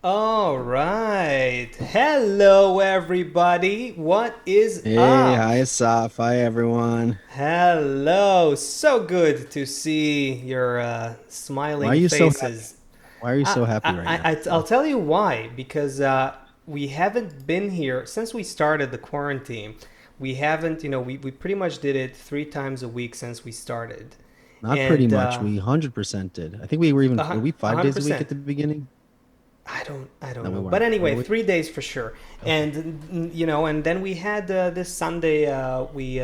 All right. Hello, everybody. What is Hey, up? hi Asaf. Hi everyone. Hello. So good to see your Why are smiling you so happy? faces. Why are you so happy right now, I'll Asaf? tell you why. Because we haven't been here since we started the quarantine. We haven't, we pretty much did it 3 times a week since we started. Not pretty And much. We 100% did. I think we were even, were we 5 days a week 100%. at the beginning? I don't No, we know. But weren't. Were anyway, we? 3 days for sure. Okay. And then we had this Sunday, we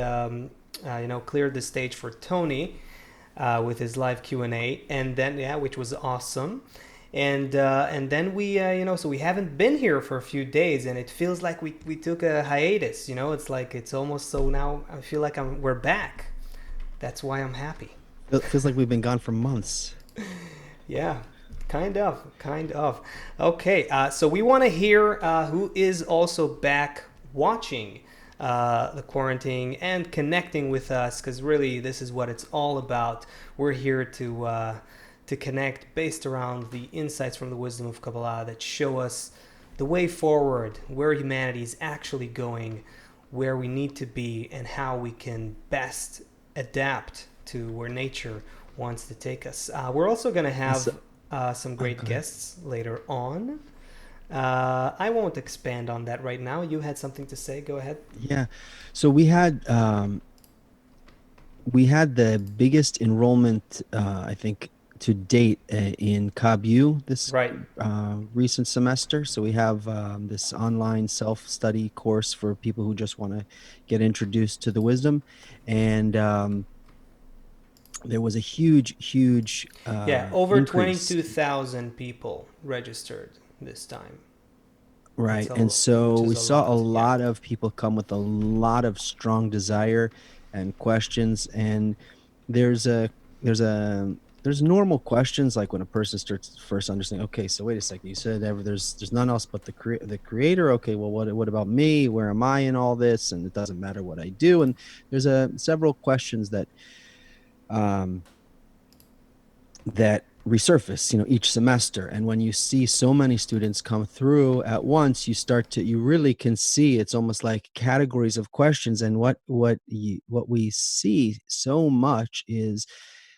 cleared the stage for Tony with his live Q&A, and then yeah, which was awesome. And then we so we haven't been here for a few days, and it feels like we took a hiatus. It's like it's almost so now I feel like we're back. That's why I'm happy. Feels like we've been gone for months. Yeah, kind of. Okay, so we want to hear who is also back watching the quarantine and connecting with us, because really this is what it's all about. We're here to connect based around the insights from the wisdom of Kabbalah that show us the way forward, where humanity is actually going, where we need to be, and how we can best adapt to where nature wants to take us. We're also going to And so, have some oh, great go ahead. guests later on. I won't expand on that right now. You had something to say. Go ahead. Yeah. So we had the biggest enrollment, I think, to date in KABU this Right. recent semester. So we have this online self-study course for people who just want to get introduced to the wisdom. And there was a huge Yeah, over increase. 22,000 people registered this time. Right. And so Which is we a saw a lot. Yeah. lot of people come with a lot of strong desire and questions. And there's a there's a there's normal questions like when a person starts first understanding, okay, so wait a second, you said there's none else but the creator. Okay, well, what about me? Where am I in all this? And it doesn't matter what I do. And there's a several questions um that resurface, each semester. And when you see so many students come through at once, you really can see it's almost like categories of questions. And what we see so much is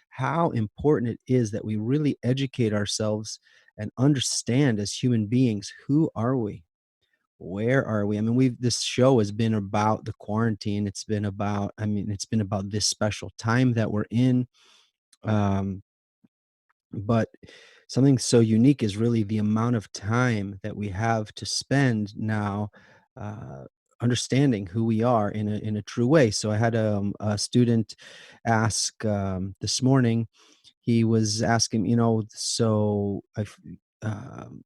how important it is that we really educate ourselves and understand as human beings, who are we? Where are we? I mean, this show has been about the quarantine. It's been about this special time that we're in. Um, but something so unique is really the amount of time that we have to spend now uh, understanding who we are in a true way. So I had a student ask this morning. He was asking, so um,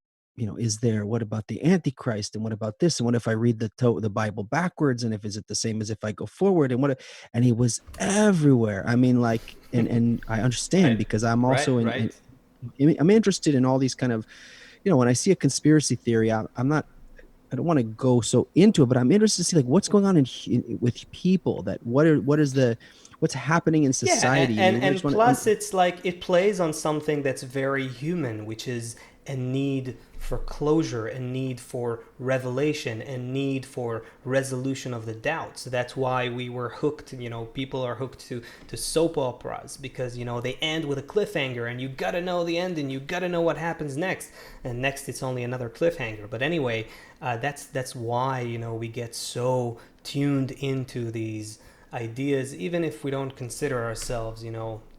is there? What about the Antichrist? And what about this? And what if I read the Bible backwards? And if is it the same as if I go forward? And he was everywhere. I mean, like, and I understand Right. because I'm Right. also Right. I'm interested in all these kind of, when I see a conspiracy theory, I'm not, I don't want to go so into it, but I'm interested to see like what's going on with people, that what's happening in Yeah, society. And we just and want to, plus it's like it plays on something that's very human, which is a need for closure, a need for revelation, a need for resolution of the doubt. So that's why we were hooked. People are hooked to soap operas because they end with a cliffhanger, and you gotta know the end, and you gotta know what happens next. And next, it's only another cliffhanger. But anyway, that's why we get so tuned into these ideas, even if we don't consider ourselves,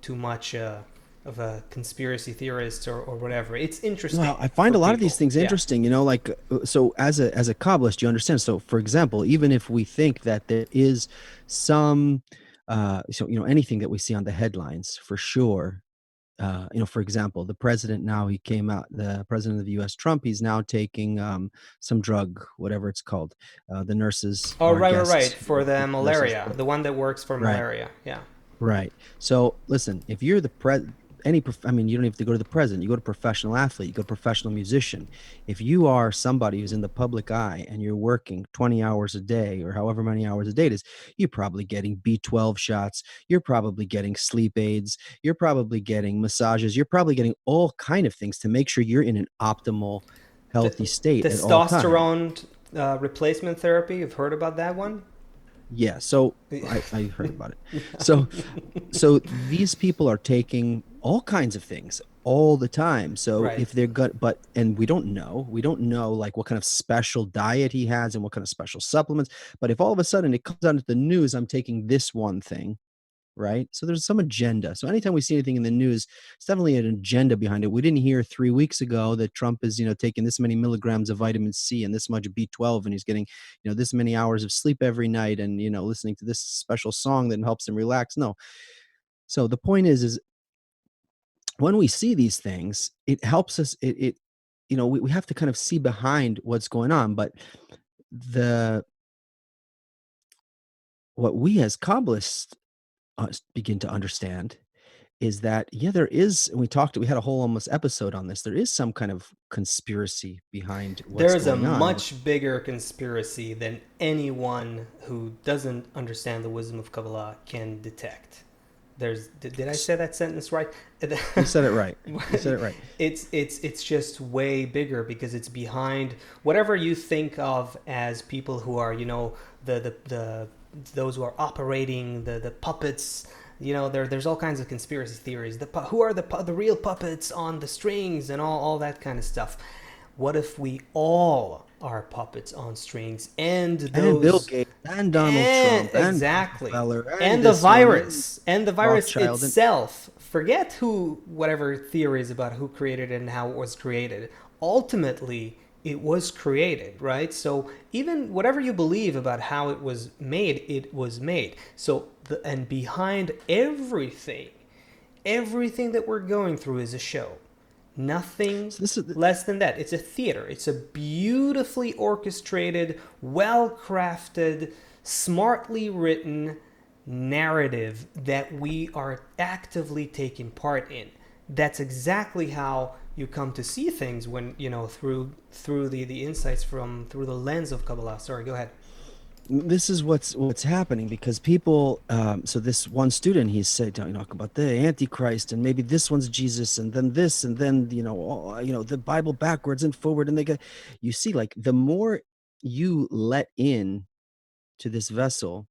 too much of a conspiracy theorist or whatever. It's well, interesting I find for a lot of these people. things Yeah. interesting, like, so as a Kabbalist, you understand. So for example, even if we think that there is some, anything that we see on the headlines, for sure, for example, the president of the US, Trump, he's now taking some drug, whatever it's called. The nurses Oh, are right. guests. For the Nurses, malaria, the one that works for right, malaria. Yeah. right. So listen, if you're I mean, you don't have to go to the president. You go to professional athlete, you go to professional musician. If you are somebody who's in the public eye and you're working 20 hours a day or however many hours a day it is, you're probably getting B12 shots. You're probably getting sleep aids. You're probably getting massages. You're probably getting all kind of things to make sure you're in an optimal T- healthy state at all times. Testosterone replacement therapy. You've heard about that one? Yeah, so I heard about it. So so these people are taking all kinds of things all the time. So Right. if they're gut, but and we don't know like what kind of special diet he has and what kind of special supplements. But if all of a sudden it comes out at the news, I'm taking this one thing, right? So there's some agenda. So anytime we see anything in the news, it's definitely an agenda behind it. We didn't hear 3 weeks ago that Trump is, taking this many milligrams of vitamin C and this much B12, and he's getting, this many hours of sleep every night, and listening to this special song that helps him relax. No. So the point is when we see these things, it helps us. We have to kind of see behind what's going on. But the what we as Kabbalists begin to understand is that yeah, there is. And we had a whole almost episode on this. There is some kind of conspiracy behind what's There's a going on. much bigger conspiracy than anyone who doesn't understand the wisdom of Kabbalah can detect. Did I say that sentence right? You said it right. You said it right. It's just way bigger because it's behind whatever you think of as people who are, the those who are operating the puppets. There's all kinds of conspiracy theories. Who are the real puppets on the strings and all that kind of stuff. What if we all are puppets on strings and And Bill those Gates and Donald and Trump and exactly. Rockefeller and And the this one and virus. And the virus Rothschild and itself. Forget whatever theories about who created it and how it was created. Ultimately, it was created, right? So even whatever you believe about how it was made, it was made. So, and behind everything that we're going through is a show. Nothing so this is less than that. It's a theater. It's a beautifully orchestrated, well crafted, smartly written narrative that we are actively taking part in. That's exactly how you come to see things when, through the insights through the lens of Kabbalah. Sorry, go ahead. this is what's happening because people so this one student, he said, about the Antichrist, and maybe this one's Jesus, and then this, and then the Bible backwards and forward, and they get, you see, like, the more you let in to this vessel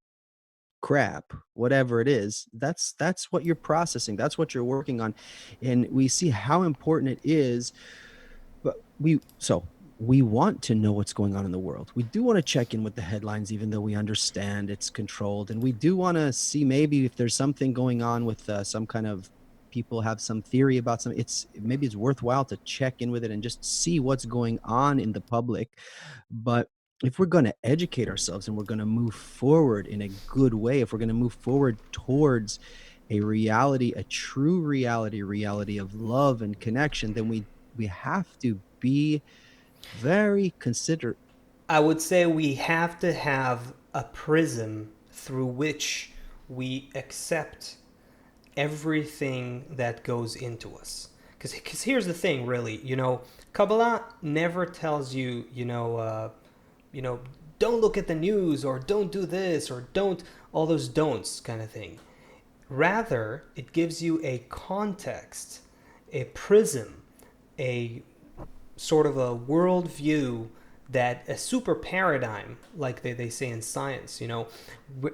crap, whatever it is, that's what you're processing, that's what you're working on. And we see how important it is. But we want to know what's going on in the world. We do want to check in with the headlines, even though we understand it's controlled. And we do want to see maybe if there's something going on with some kind of, people have some theory about something. Maybe it's worthwhile to check in with it and just see what's going on in the public. But if we're going to educate ourselves and we're going to move forward in a good way, if we're going to move forward towards a reality, a true reality of love and connection, then we have to be very considerate. I would say we have to have a prism through which we accept everything that goes into us. Because here's the thing, really, Kabbalah never tells you, don't look at the news or don't do this or don't, all those don'ts kind of thing. Rather, it gives you a context, a prism, a sort of a worldview, that a super paradigm, like they say in science,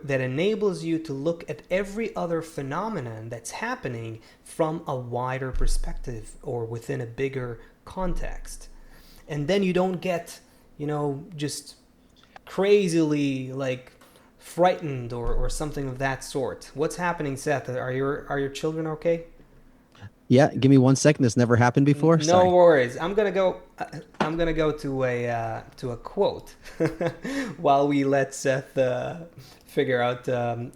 that enables you to look at every other phenomenon that's happening from a wider perspective or within a bigger context. And then you don't get, just crazily like frightened or something of that sort. What's happening, Seth? Are your children okay? Yeah, give me 1 second. This never happened before. No Sorry. worries. I'm gonna go. I'm gonna go to a quote while we let Seth figure out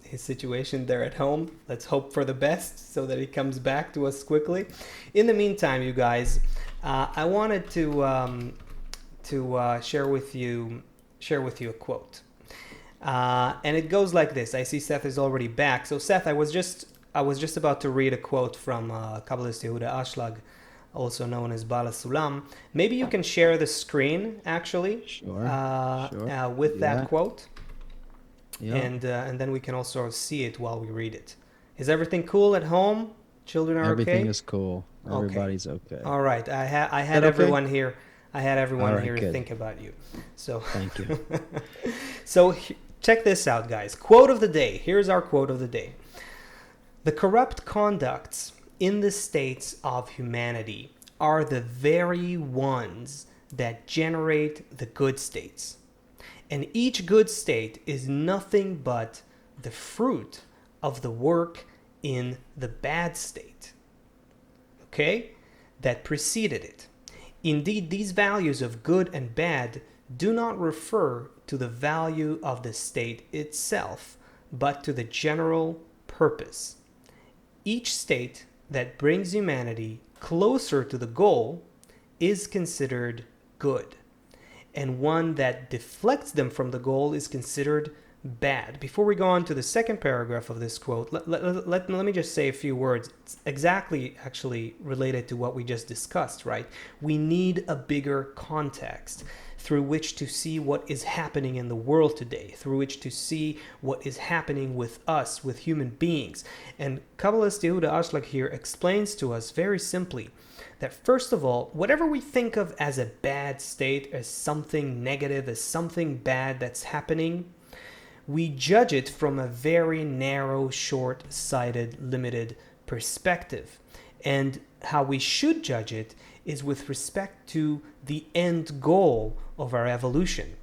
his situation there at home. Let's hope for the best so that he comes back to us quickly. In the meantime, you guys, I wanted to share with you a quote, and it goes like this. I see Seth is already back. So Seth, I was just about to read a quote from Kabbalist Yehuda Ashlag, also known as Bala Sulam. Maybe you can share the screen, actually, Sure. Sure. with that Yeah. quote, Yeah. and then we can also see it while we read it. Is everything cool at home? Children are Everything okay? is cool. Okay. Everybody's okay. All right. I Is had that okay? everyone here. I had All everyone right, here good. think about you. So, Thank you. so check this out, guys. Quote of the day. Here's our quote of the day. The corrupt conducts in the states of humanity are the very ones that generate the good states. And each good state is nothing but the fruit of the work in the bad state, okay, that preceded it. Indeed, these values of good and bad do not refer to the value of the state itself, but to the general purpose. Each state that brings humanity closer to the goal is considered good, and one that deflects them from the goal is considered bad. Before we go on to the second paragraph of this quote, let me just say a few words. It's exactly actually related to what we just discussed, right? We need a bigger context through which to see what is happening in the world today, through which to see what is happening with us, with human beings. And Kabbalist Yehuda Ashlag here explains to us very simply that first of all, whatever we think of as a bad state, as something negative, as something bad that's happening, we judge it from a very narrow, short-sighted, limited perspective. And how we should judge it is with respect to the end goal of our evolution.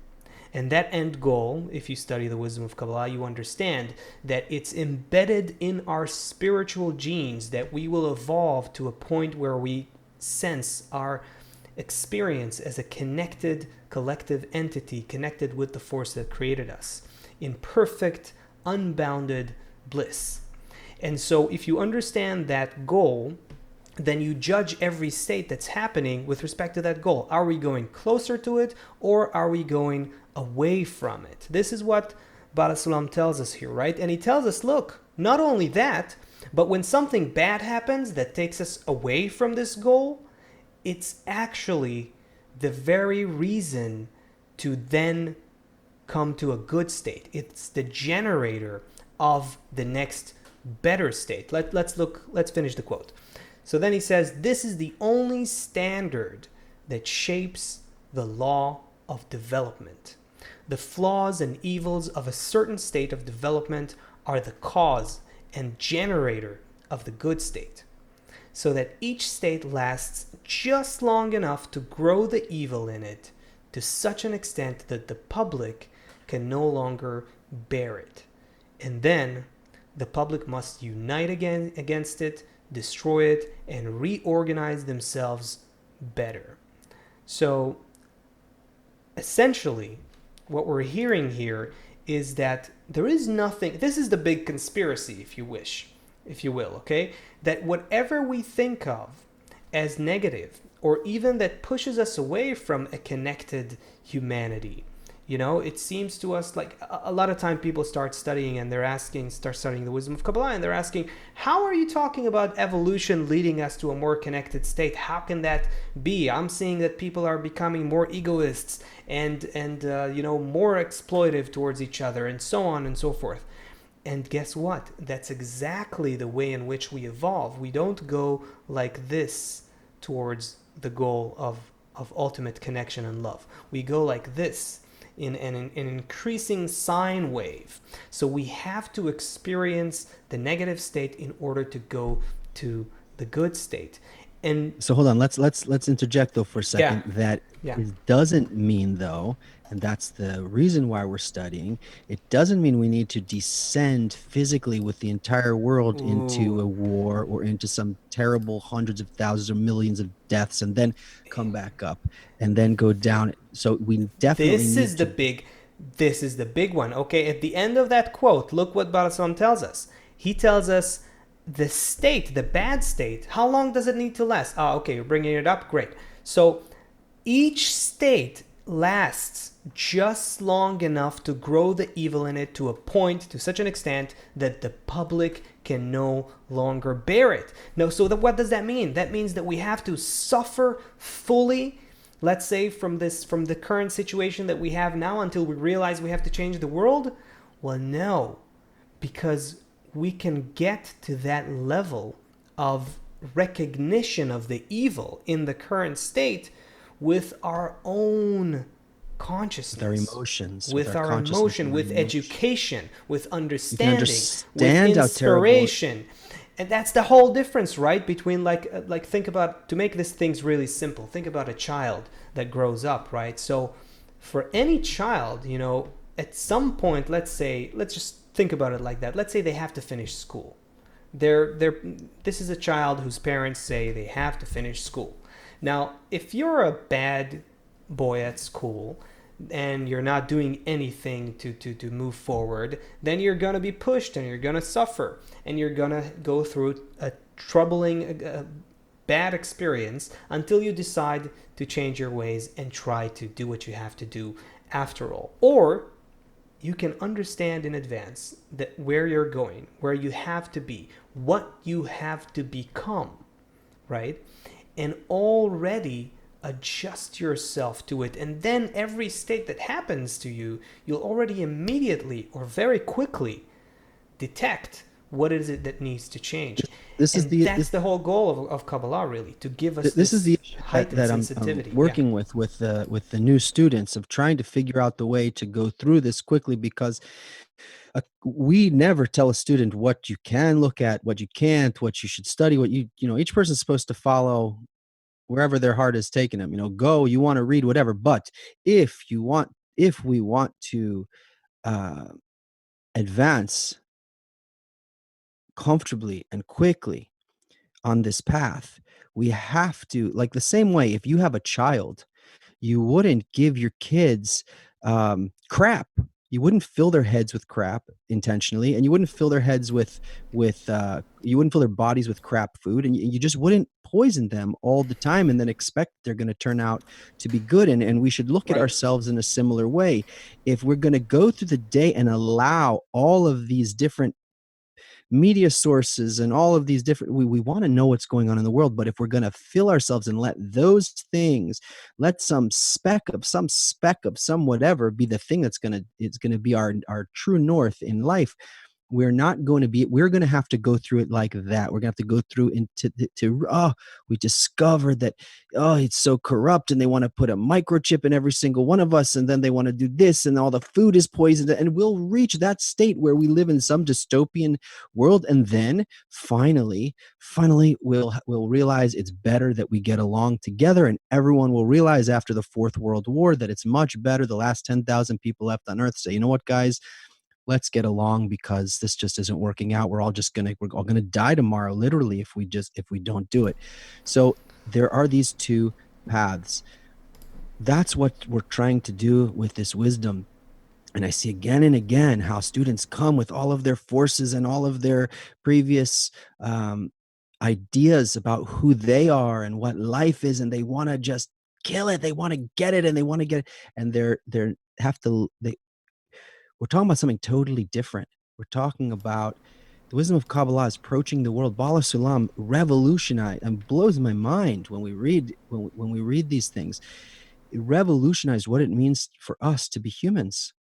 And that end goal, if you study the wisdom of Kabbalah, you understand that it's embedded in our spiritual genes, that we will evolve to a point where we sense our experience as a connected, collective entity, connected with the force that created us, in perfect, unbounded bliss. And so if you understand that goal, then you judge every state that's happening with respect to that goal. Are we going closer to it, or are we going away from it? This is what Baal HaSulam tells us here, right? And he tells us, look, not only that, but when something bad happens that takes us away from this goal, it's actually the very reason to then come to a good state. It's the generator of the next better state. Let's finish the quote. So then he says, this is the only standard that shapes the law of development. The flaws and evils of a certain state of development are the cause and generator of the good state, so that each state lasts just long enough to grow the evil in it to such an extent that the public can no longer bear it. And then the public must unite again against it, destroy it, and reorganize themselves better. So essentially, what we're hearing here is that there is nothing, this is the big conspiracy, if you wish, if you will, okay? That whatever we think of as negative, or even that pushes us away from a connected humanity, you know, it seems to us like a lot of time people start studying and start studying the wisdom of Kabbalah, and they're asking, how are you talking about evolution leading us to a more connected state? How can that be? I'm seeing that people are becoming more egoists and more exploitive towards each other, and so on and so forth. And guess what? That's exactly the way in which we evolve. We don't go like this towards the goal of ultimate connection and love. We go like this, in an increasing sine wave. So we have to experience the negative state in order to go to the good state. And So hold on, let's interject though for a second. yeah, That yeah. it doesn't mean though, and that's the reason why we're studying, it doesn't mean we need to descend physically with the entire world into Ooh. a war or into some terrible hundreds of thousands or millions of deaths and then come back up and then go down. So we definitely This need is the to. big this is the big one. Okay, at the end of that quote, look what Baal HaSulam tells us. He tells us the state, the bad state, how long does it need to last? Ah, okay, you're bringing it up. Great. So each state lasts just long enough to grow the evil in it to a point, to such an extent that the public can no longer bear it. No, so what does that mean? That means that we have to suffer fully, let's say, from the current situation that we have now until we realize we have to change the world. Well, no, because we can get to that level of recognition of the evil in the current state with our own With our consciousness, emotions, with with our our consciousness emotion, and our with emotion. education, with You can understanding, with understand how terrible. inspiration. And that's the whole difference, right? Between think about, to make these things really simple, think about a child that grows up, right? So for any child, at some point, let's just think about it like that. Let's say they have to finish school. They're this is a child whose parents say they have to finish school. Now, if you're a bad boy at school and you're not doing anything to move forward, then you're going to be pushed and you're going to suffer and you're going to go through a troubling, bad experience until you decide to change your ways and try to do what you have to do after all. Or you can understand in advance that where you're going, where you have to be, what you have to become, right? And already adjust yourself to it. And then every state that happens to you, you'll already immediately or very quickly detect what is it that needs to change. This is And the that's the whole goal of Kabbalah, really, to give us this is this the issue heightened that I'm sensitivity. Yeah. working with the new students, of trying to figure out the way to go through this quickly, because we never tell a student what you can look at, what you can't, what you should study, what each person's supposed to follow wherever their heart is taking them. Go, you want to read whatever, but if we want to uh, advance comfortably and quickly on this path, we have to, like, the same way, if you have a child, you wouldn't give your kids crap. You wouldn't fill their heads with crap intentionally, and you wouldn't fill their heads with you wouldn't fill their bodies with crap food, and you just wouldn't poison them all the time and then expect they're going to turn out to be good. And we should look at Right. ourselves in a similar way. If we're going to go through the day and allow all of these different media sources and all of these different, we want to know what's going on in the world, but if we're going to fill ourselves and let those things, let some speck of some whatever be the thing that's going to, it's going to be our true north in life, we're going to have to go through it like that. We're going to have to go through into we discovered that, it's so corrupt, and they want to put a microchip in every single one of us, and then they want to do this, and all the food is poisoned, and we'll reach that state where we live in some dystopian world. And then finally we'll realize it's better that we get along together, and everyone will realize after the Fourth World War that it's much better. The last 10,000 people left on earth say, you know what, guys, let's get along, because this just isn't working out. We're all gonna die tomorrow, literally, if we don't do it. So there are these two paths. That's what we're trying to do with this wisdom. And I see again and again how students come with all of their forces and all of their previous ideas about who they are and what life is, and they want to just kill it. They want to get it, and they want to get it, and they're have to they we're talking about something totally different. We're talking about the wisdom of Kabbalah is approaching the world. Bala Sulam revolutionized, and blows my mind when we read these things. It revolutionized what it means for us to be humans.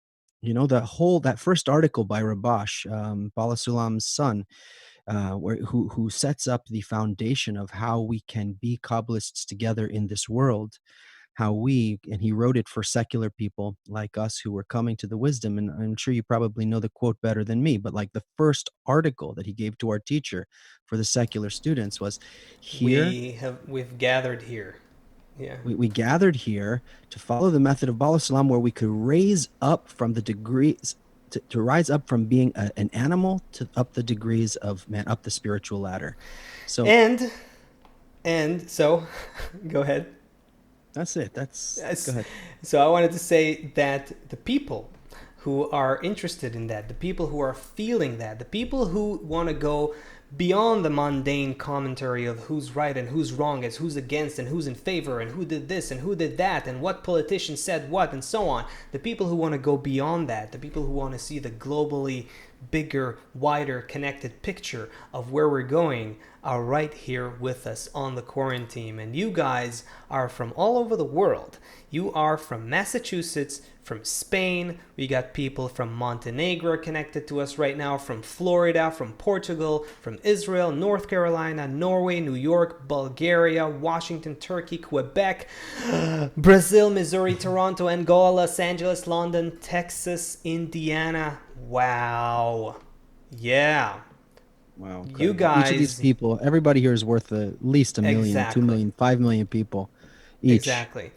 That first article by Rabash, Bala Sulam's son, who sets up the foundation of how we can be Kabbalists together in this world, and he wrote it for secular people like us who were coming to the wisdom. And I'm sure you probably know the quote better than me, but like the first article that he gave to our teacher for the secular students was, here We've gathered here. Yeah. we gathered here to follow the method of Bala Salam, where we could raise up from the degrees to rise up from being an animal to up the degrees of man, up the spiritual ladder. So And so, go ahead. that's it. Go ahead. So I wanted to say that the people who are interested in that, the people who are feeling that, the people who want to go beyond the mundane commentary of who's right and who's wrong, as who's against and who's in favor and who did this and who did that and what politician said what and so on, the people who want to go beyond that, the people who want to see the globally bigger, wider, connected picture of where we're going are right here with us on the quarantine. And you guys are from all over the world. You are from Massachusetts, from Spain. We got people from Montenegro connected to us right now, from Florida, from Portugal, from Israel, North Carolina, Norway, New York, Bulgaria, Washington, Turkey, Quebec, Brazil, Missouri, Toronto, Angola, Los Angeles, London, Texas, Indiana. Wow. Yeah. Wow. You Incredible. Each of these guys, people, everybody here is worth at least a million, 2 million, exactly. 5 million people each. Exactly.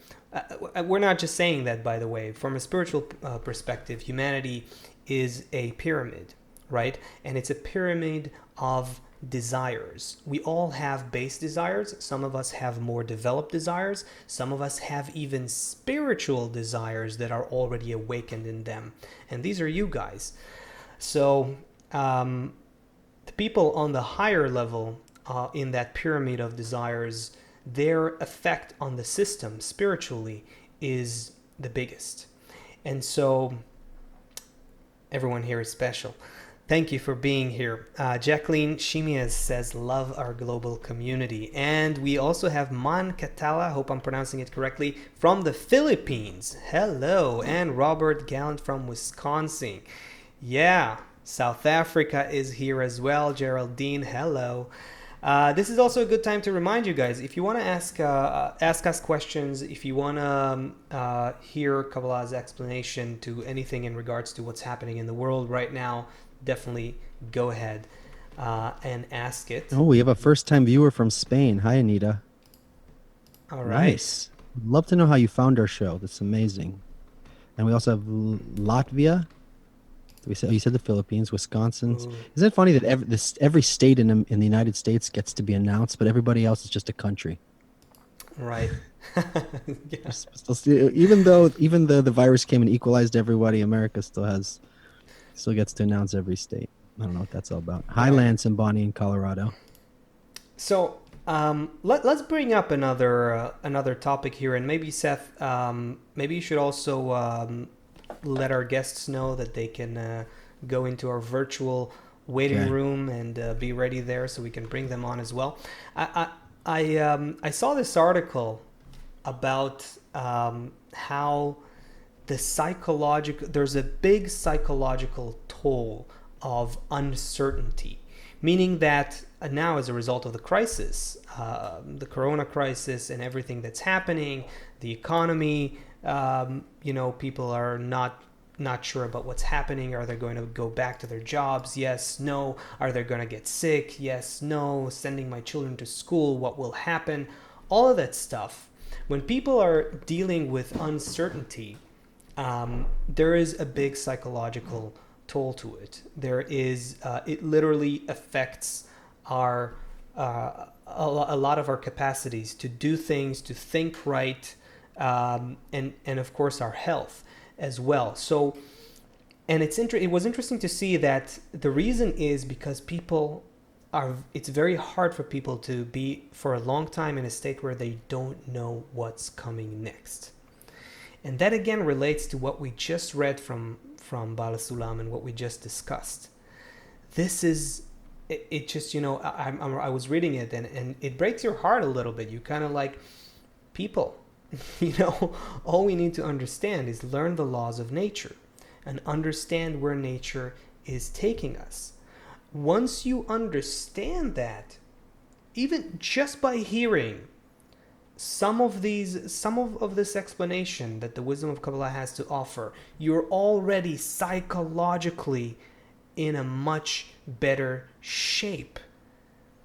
We're not just saying that, by the way. From a spiritual perspective, humanity is a pyramid, right? And it's a pyramid of desires. We all have base desires. Some of us have more developed desires. Some of us have even spiritual desires that are already awakened in them. And these are you guys. So, the people on the higher level in that pyramid of desires, their effect on the system spiritually is the biggest. And so everyone here is special. Thank you for being here. Jacqueline Shimias says, love our global community. And we also have Man Catala, hope I'm pronouncing it correctly, from the Philippines. Hello. And Robert Gallant from Wisconsin. Yeah, South Africa is here as well. Geraldine, hello. This is also a good time to remind you guys, if you want to ask us questions, if you want to hear Kabbalah's explanation to anything in regards to what's happening in the world right now, definitely go ahead and ask it. Oh, we have a first-time viewer from Spain. Hi, Anita. All right. Nice. Would love to know how you found our show. That's amazing. And we also have Latvia. You said the Philippines, Wisconsin. Ooh. Isn't it funny that every state in the United States gets to be announced, but everybody else is just a country? Right. Yeah. Even though the virus came and equalized everybody, America still gets to announce every state. I don't know what that's all about. Right. Highlands and Bonnie in Colorado. So let's bring up another topic here, and maybe Seth, maybe you should also let our guests know that they can go into our virtual waiting room and be ready there, so we can bring them on as well. I saw this article about how there's a big psychological toll of uncertainty, meaning that now, as a result of the crisis, the corona crisis and everything that's happening, the economy, people are not sure about what's happening. Are they going to go back to their jobs? Yes, no. Are they going to get sick? Yes, no. Sending my children to school, what will happen? All of that stuff. When people are dealing with uncertainty, there is a big psychological toll to it. There is, it literally affects a lot of our capacities to do things, to think right, and of course our health as well. So, and it was interesting to see that the reason is because it's very hard for people to be for a long time in a state where they don't know what's coming next. And that again relates to what we just read from Bala Sulam and what we just discussed. This is, it just, I was reading it and it breaks your heart a little bit. You kind of like, people, all we need to understand is learn the laws of nature and understand where nature is taking us. Once you understand that, even just by hearing some of this explanation that the wisdom of Kabbalah has to offer, you're already psychologically in a much better shape.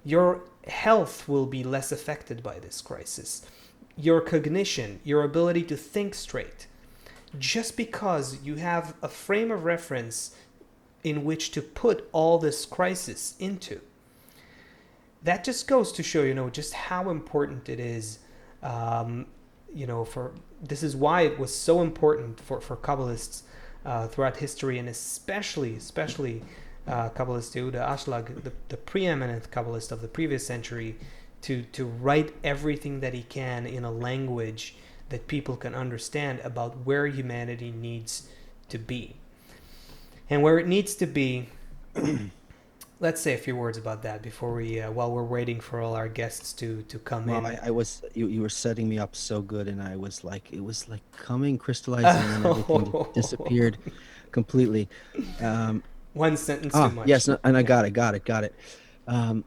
Your health will be less affected by this crisis. Your cognition, your ability to think straight, just because you have a frame of reference in which to put all this crisis into. That just goes to show, just how important it is. This is why it was so important for Kabbalists throughout history, and especially Kabbalist Yehuda Ashlag, the preeminent Kabbalist of the previous century, to write everything that he can in a language that people can understand about where humanity needs to be. And where it needs to be Let's say a few words about that before we, while we're waiting for all our guests to come Well, in. I was you were setting me up so good, and I was like, it was like coming, crystallizing, and then everything disappeared completely. Um, One sentence too much. yes, no, and I Yeah. got it. Um,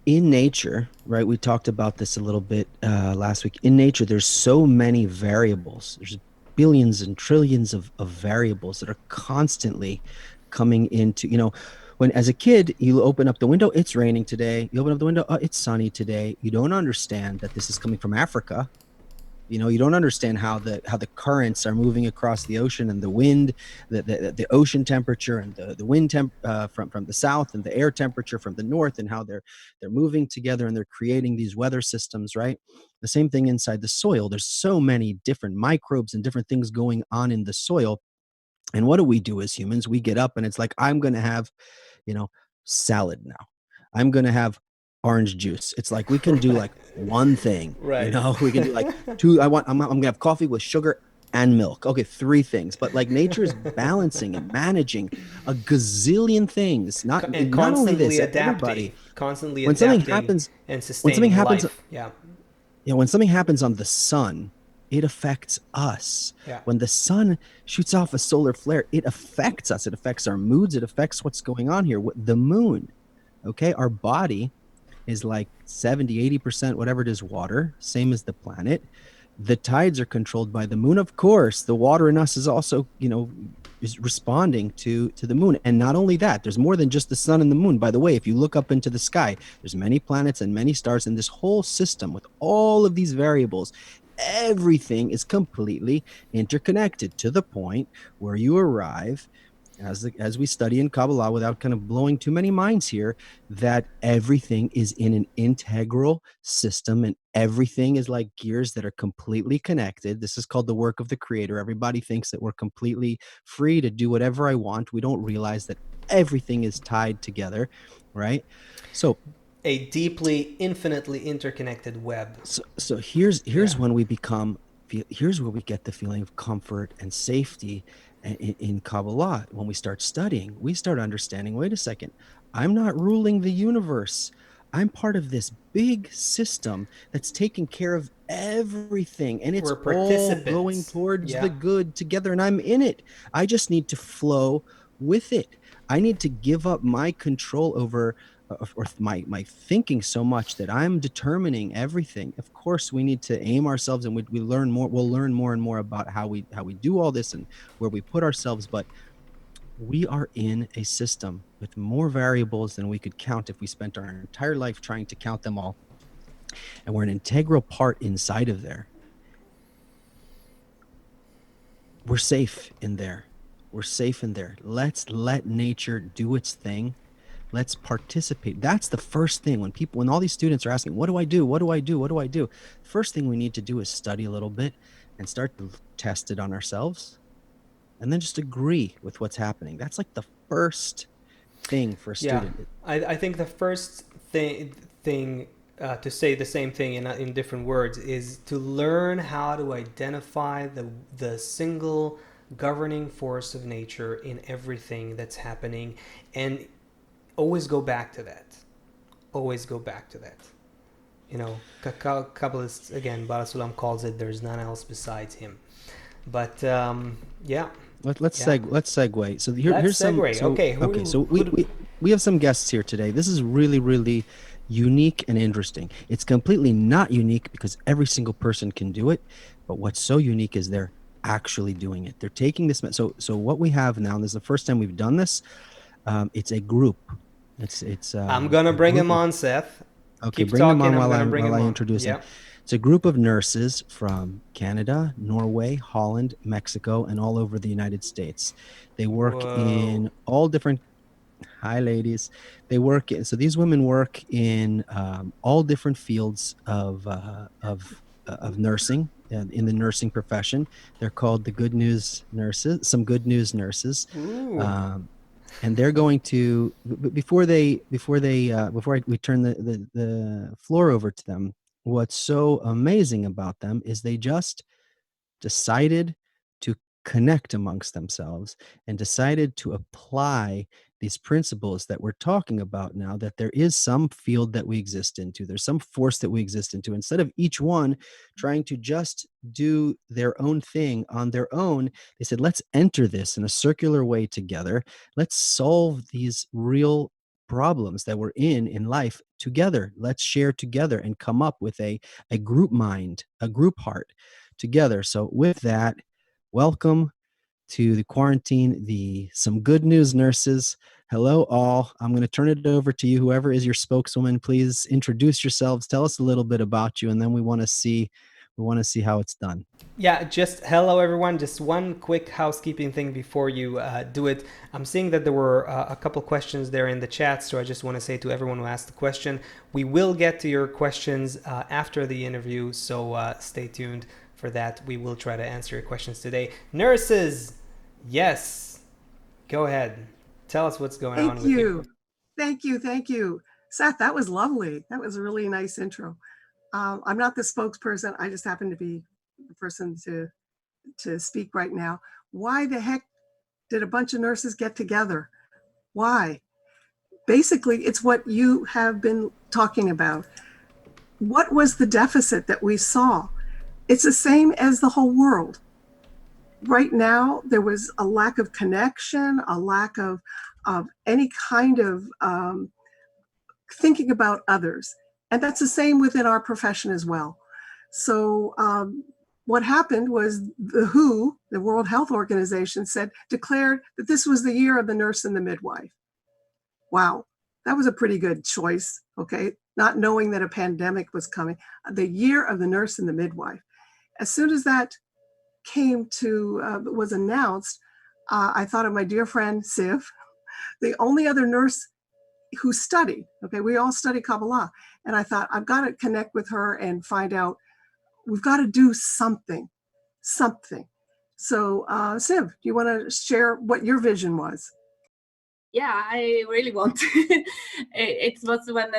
in nature, right? We talked about this a little bit last week. In nature, there's so many variables. There's billions and trillions of variables that are constantly coming into, when as a kid, you open up the window, it's raining today. You open up the window, it's sunny today. You don't understand that this is coming from Africa. You don't understand how the currents are moving across the ocean, and the wind, the ocean temperature, and the wind from the south, and the air temperature from the north, and how they're moving together, and they're creating these weather systems, right? The same thing inside the soil. There's so many different microbes and different things going on in the soil. And what do we do as humans? We get up and it's like, I'm going to have, you know, salad now. I'm going to have orange juice. It's like we can do Right. like one thing, Right. we can do like two. I'm going to have coffee with sugar and milk. Okay, three things. But like nature is balancing and managing a gazillion things. And Not only this, adapting, everybody. constantly When something adapting happens, and when something sustaining happens life. Yeah. when something happens on the sun, it affects us. Yeah. When the sun shoots off a solar flare, it affects us. It affects our moods. It affects what's going on here. The moon, okay? Our body is like 70, 80%, whatever it is, water, same as the planet. The tides are controlled by the moon. Of course, the water in us is also, is responding to the moon. And not only that, there's more than just the sun and the moon. By the way, if you look up into the sky, there's many planets and many stars in this whole system with all of these variables. Everything is completely interconnected to the point where you arrive, as we study in Kabbalah, without kind of blowing too many minds here, that everything is in an integral system, and everything is like gears that are completely connected. This is called the work of the creator. Everybody thinks that we're completely free to do whatever I want. We don't realize that everything is tied together, right? So A deeply, infinitely interconnected web. so here's Yeah. here's when we become here's where we get the feeling of comfort and safety in Kabbalah. When we start studying, we start understanding, wait a second, I'm not ruling the universe. I'm part of this big system that's taking care of everything, and it's We're all going participants. towards the Yeah. good together, and I'm in it. I just need to flow with it. I need to give up my control over or my thinking so much that I'm determining everything. Of course, we need to aim ourselves, and we learn more. We'll learn more and more about how we do all this and where we put ourselves. But we are in a system with more variables than we could count if we spent our entire life trying to count them all. And we're an integral part inside of there. We're safe in there. We're safe in there. Let's let nature do its thing. Let's participate. That's the first thing. When all these students are asking, what do I do? What do I do? What do I do? First thing we need to do is study a little bit and start to test it on ourselves, and then just agree with what's happening. That's like the first thing for a Yeah. student. I think the first thing to say the same thing in different words is to learn how to identify the single governing force of nature in everything that's happening, and always go back to that. Always go back to that. You know, Kabbalists, again, Barasulam calls it, there's none else besides him. But yeah, yeah. Let's segue. So Let's here's some. segue. So Okay, okay, so who do, we have some guests here today. This is really really unique and interesting. It's completely not unique because every single person can do it, but what's so unique is they're actually doing it. They're taking this. So what we have now, and this is the first time we've done this. It's a group. It's I'm gonna a bring him group of. on, Seth. Okay, Keep bring them talking. on I'm while gonna bring him I on. introduce them. Yeah. It's a group of nurses from Canada, Norway, Holland, Mexico, and all over the United States. They work Whoa. in all different. Hi, ladies. So these women work in all different fields of nursing and in the nursing profession. They're called the good news nurses. Some good news nurses. Ooh. Um, and they're going to before we turn the floor over to them. What's so amazing about them is they just decided to connect amongst themselves and decided to apply these principles that we're talking about now, that there is some field that we exist into, there's some force that we exist into. Instead of each one trying to just do their own thing on their own, they said, let's enter this in a circular way together. Let's solve these real problems that we're in life together. Let's share together and come up with a group mind, a group heart together. So with that, welcome to the quarantine, some good news nurses. Hello, all. I'm going to turn it over to you. Whoever is your spokeswoman, please introduce yourselves. Tell us a little bit about you, and then we want to see how it's done. Yeah, just hello everyone. Just one quick housekeeping thing before you do it. I'm seeing that there were a couple questions there in the chat, so I just want to say to everyone who asked the question, we will get to your questions after the interview, so stay tuned for that. We will try to answer your questions today. Nurses, yes, go ahead. Tell us what's going on with you. Thank you. Seth, that was lovely. That was a really nice intro. I'm not the spokesperson. I just happen to be the person to speak right now. Why the heck did a bunch of nurses get together? Why? Basically, it's what you have been talking about. What was the deficit that we saw? It's the same as the whole world. Right now, there was a lack of connection, a lack of any kind of thinking about others. And that's the same within our profession as well. So what happened was the WHO, the World Health Organization, declared that this was the year of the nurse and the midwife. Wow, that was a pretty good choice, okay? Not knowing that a pandemic was coming. The year of the nurse and the midwife. As soon as that was announced, I thought of my dear friend, Siv, the only other nurse who studied, okay, we all study Kabbalah. And I thought, I've got to connect with her and find out, we've got to do something. So Siv, do you want to share what your vision was? Yeah, I really want. It was when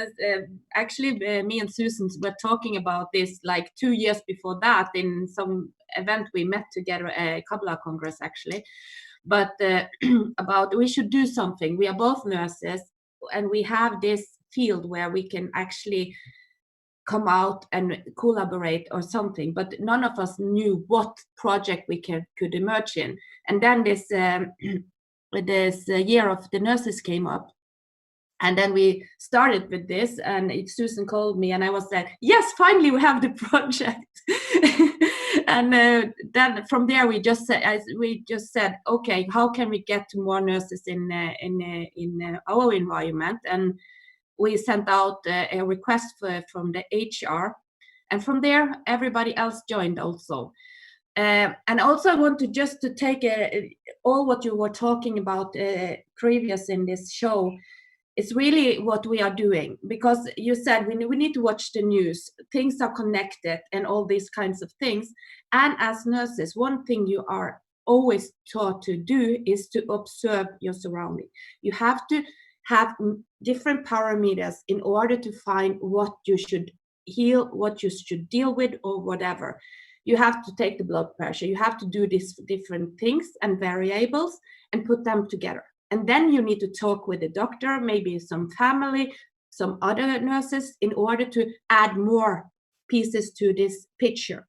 actually me and Susan were talking about this like 2 years before that in some event we met together, a Kabbalah Congress actually. But about we should do something. We are both nurses and we have this field where we can actually come out and collaborate or something, but none of us knew what project we could emerge in. And then this year of the nurses came up, and then we started with this, and Susan called me and I was like, yes, finally we have the project. And then from there we just said, okay, how can we get to more nurses in our environment? And we sent out a request from the HR, and from there everybody else joined also. And also I want to take all what you were talking about previous in this show. It's really what we are doing, because you said we need to watch the news. Things are connected and all these kinds of things. And as nurses, one thing you are always taught to do is to observe your surrounding. You have to have different parameters in order to find what you should heal, what you should deal with, or whatever. You have to take the blood pressure. You have to do these different things and variables and put them together. And then you need to talk with the doctor, maybe some family, some other nurses, in order to add more pieces to this picture.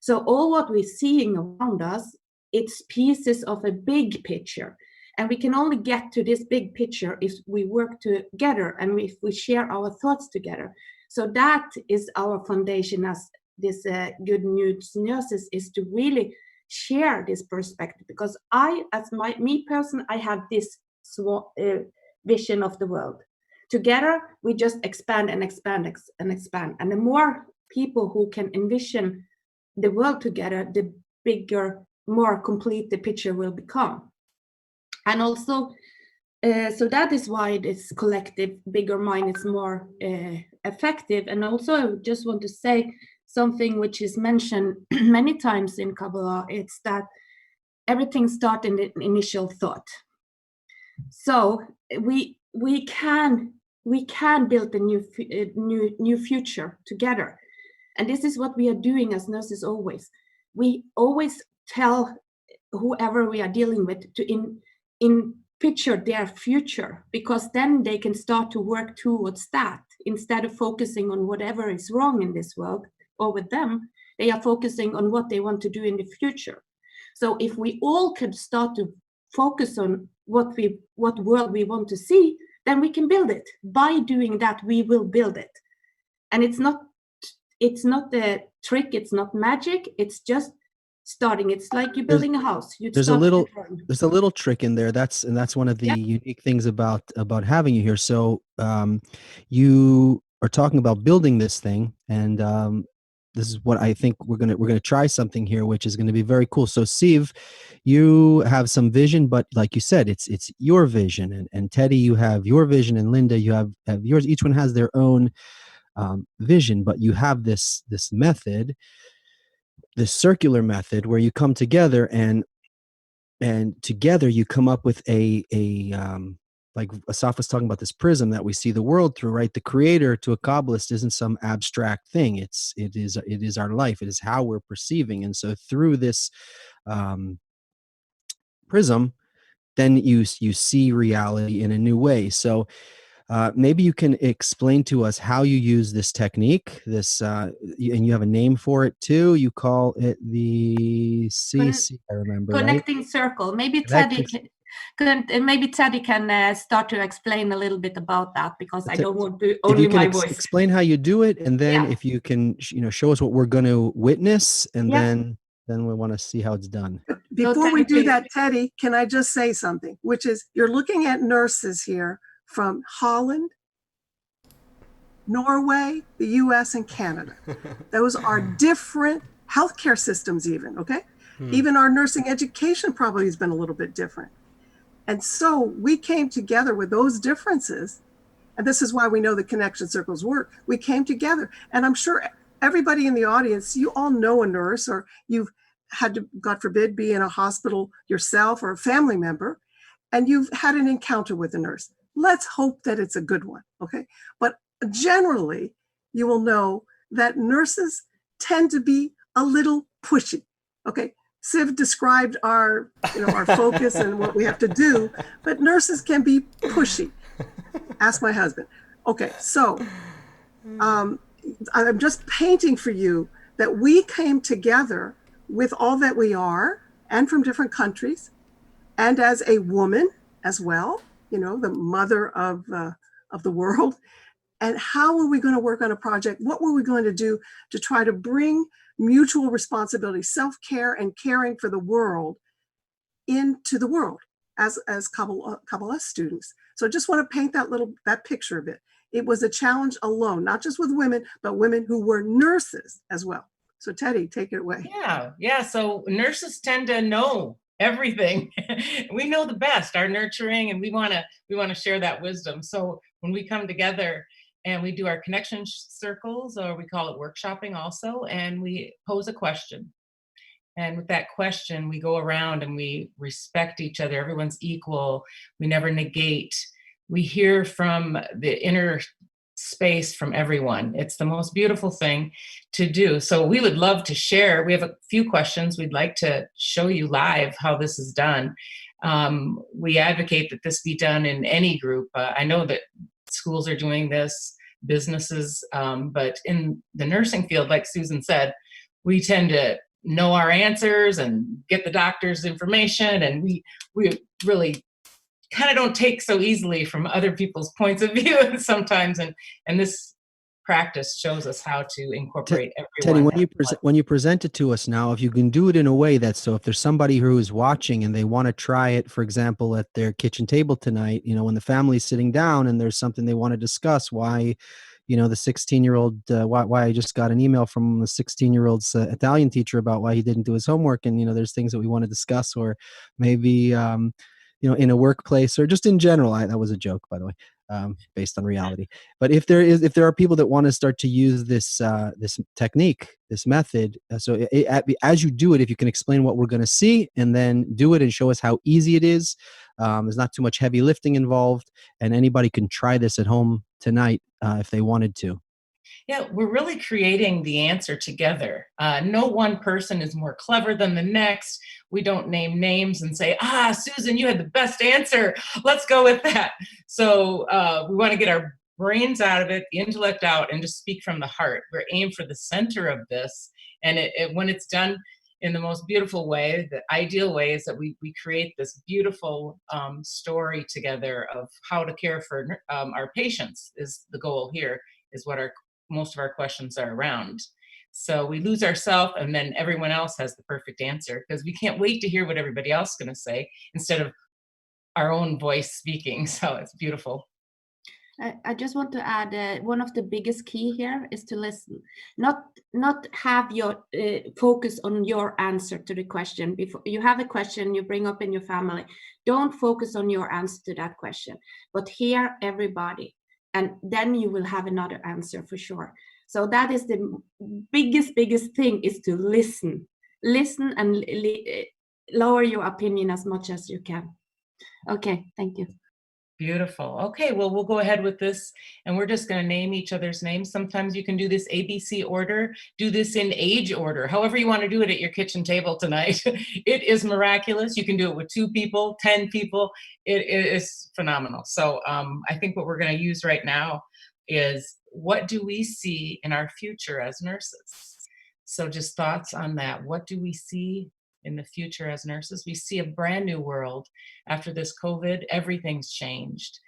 So all what we're seeing around us, it's pieces of a big picture. And we can only get to this big picture if we work together and if we share our thoughts together. So that is our foundation as this good news nurses, is to really share this perspective, because I, as me person, I have this vision of the world. Together, we just expand and expand and expand. And the more people who can envision the world together, the bigger, more complete the picture will become. And also, so that is why this collective bigger mind is more effective. And also, I just want to say something which is mentioned many times in Kabbalah. It's that everything starts in the initial thought. So we can build a new future together, and this is what we are doing as nurses. Always, we always tell whoever we are dealing with to in picture their future, because then they can start to work towards that instead of focusing on whatever is wrong in this world or with them. They are focusing on what they want to do in the future. So if we all could start to focus on what world we want to see, then we can build it. By doing that, we will build it. And it's not a trick, it's not magic, it's just starting. It's like you're building a house. There's a little trick in there. That's one of the unique things about having you here. So you are talking about building this thing, and this is what I think we're gonna try something here, which is gonna be very cool. So Siv, you have some vision, but like you said, it's your vision, and Teddy, you have your vision, and Linda, you have yours. Each one has their own vision, but you have this method, this circular method, where you come together and together you come up with a like Asaf was talking about, this prism that we see the world through, right? The creator to a Kabbalist isn't some abstract thing. It is our life. It is how we're perceiving. And so through this prism, then you see reality in a new way. So maybe you can explain to us how you use this technique, and you have a name for it too. You call it the CC, I remember, connecting right? circle. Maybe Teddy can start to explain a little bit about that, because I don't want to only my voice. Explain how you do it, and then if you can, show us what we're going to witness, and then we want to see how it's done. Before we do that, Teddy, can I just say something, which is, you're looking at nurses here from Holland, Norway, the US, and Canada. Those are different healthcare systems even, okay? Even our nursing education probably has been a little bit different. And so we came together with those differences, and this is why we know the connection circles work. We came together, and I'm sure everybody in the audience, you all know a nurse, or you've had to, God forbid, be in a hospital yourself or a family member, and you've had an encounter with a nurse. Let's hope that it's a good one, okay? But generally, you will know that nurses tend to be a little pushy, okay? Siv described our focus and what we have to do, but nurses can be pushy. Ask my husband. Okay, so I'm just painting for you that we came together with all that we are, and from different countries, and as a woman as well, the mother of the world. And how are we going to work on a project? What were we going to do to try to bring mutual responsibility, self-care, and caring for the world into the world as Kabbalah students? So I just want to paint that picture a bit. It was a challenge alone, not just with women, but women who were nurses as well. So Teddy, take it away. Yeah. So nurses tend to know everything. We know the best, our nurturing, and we want to share that wisdom. So when we come together and we do our connection circles, or we call it workshopping also, and we pose a question. And with that question, we go around and we respect each other. Everyone's equal. We never negate. We hear from the inner space from everyone. It's the most beautiful thing to do. So we would love to share. We have a few questions. We'd like to show you live how this is done. We advocate that this be done in any group. I know that schools are doing this, businesses, but in the nursing field, like Susan said, we tend to know our answers and get the doctor's information, and we really kind of don't take so easily from other people's points of view sometimes, and this practice shows us how to incorporate everyone. Teddy, when you present it to us now, if you can do it in a way that, so if there's somebody who is watching and they want to try it, for example, at their kitchen table tonight, when the family's sitting down and there's something they want to discuss, why the 16-year-old, why I just got an email from the 16-year-old's Italian teacher about why he didn't do his homework, and there's things that we want to discuss, or maybe in a workplace, or just in general. That was a joke, by the way, based on reality. But if there are people that want to start to use this technique, this method, as you do it, if you can explain what we're going to see, and then do it and show us how easy it is. There's not too much heavy lifting involved, and anybody can try this at home tonight if they wanted to. Yeah, we're really creating the answer together. No one person is more clever than the next. We don't name names and say, Susan, you had the best answer. Let's go with that. So we want to get our brains out of it, the intellect out, and just speak from the heart. We're aimed for the center of this. And when it's done in the most beautiful way, the ideal way is that we create this beautiful story together of how to care for our patients is the goal here, is what most of our questions are around. So we lose ourselves, and then everyone else has the perfect answer, because we can't wait to hear what everybody else is going to say instead of our own voice speaking. So it's beautiful. I just want to add one of the biggest key here is to listen, not have your focus on your answer to the question. Before you have a question you bring up in your family, don't focus on your answer to that question, but hear everybody, and then you will have another answer for sure. So that is the biggest thing, is to listen and lower your opinion as much as you can. Okay, thank you. Beautiful. Okay, well, we'll go ahead with this, and we're just going to name each other's names. Sometimes you can do this ABC order, do this in age order, however you want to do it at your kitchen table tonight. It is miraculous. You can do it with 2 people, 10 people. It is phenomenal. So I think what we're going to use right now is, what do we see in our future as nurses? So just thoughts on that. What do we see in the future as nurses? We see a brand new world after this COVID. Everything's changed.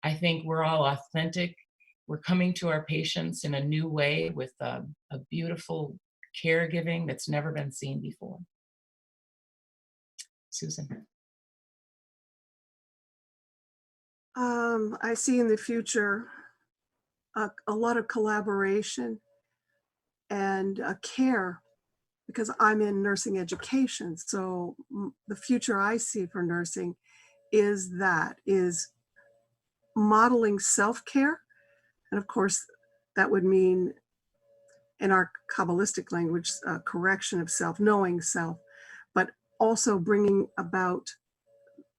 I think we're all authentic. We're coming to our patients in a new way with a beautiful caregiving that's never been seen before. Susan. I see in the future a lot of collaboration and care, because I'm in nursing education. So the future I see for nursing is modeling self-care. And of course, that would mean, in our Kabbalistic language, correction of self, knowing self, but also bringing about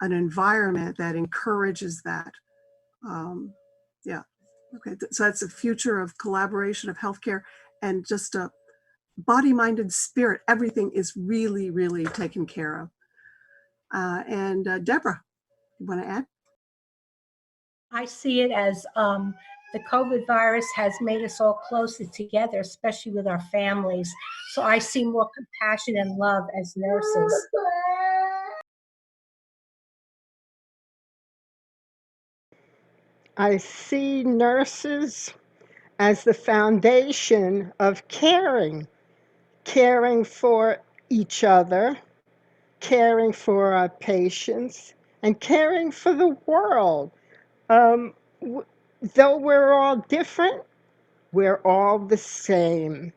an environment that encourages that. Yeah. Okay. So that's a future of collaboration, of healthcare, and just a body, mind, and spirit. Everything is really, really taken care of. And Deborah, you want to add? I see it as the COVID virus has made us all closer together, especially with our families. So I see more compassion and love as nurses. I see nurses as the foundation of caring for each other, caring for our patients, and caring for the world. Though we're all different, we're all the same.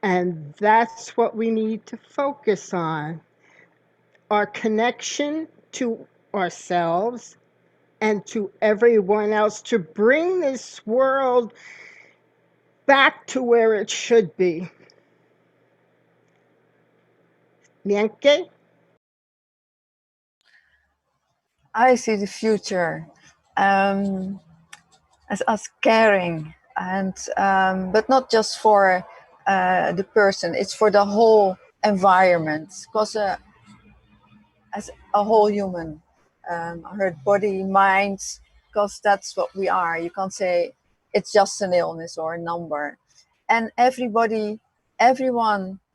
And that's what we need to focus on. Our connection to ourselves and to everyone else, to bring this world back to where it should be. Mienke? I see the future as us caring, and but not just for the person, it's for the whole environment, because as a whole human, I heard body, mind, because that's what we are. You can't say it's just an illness or a number. And everyone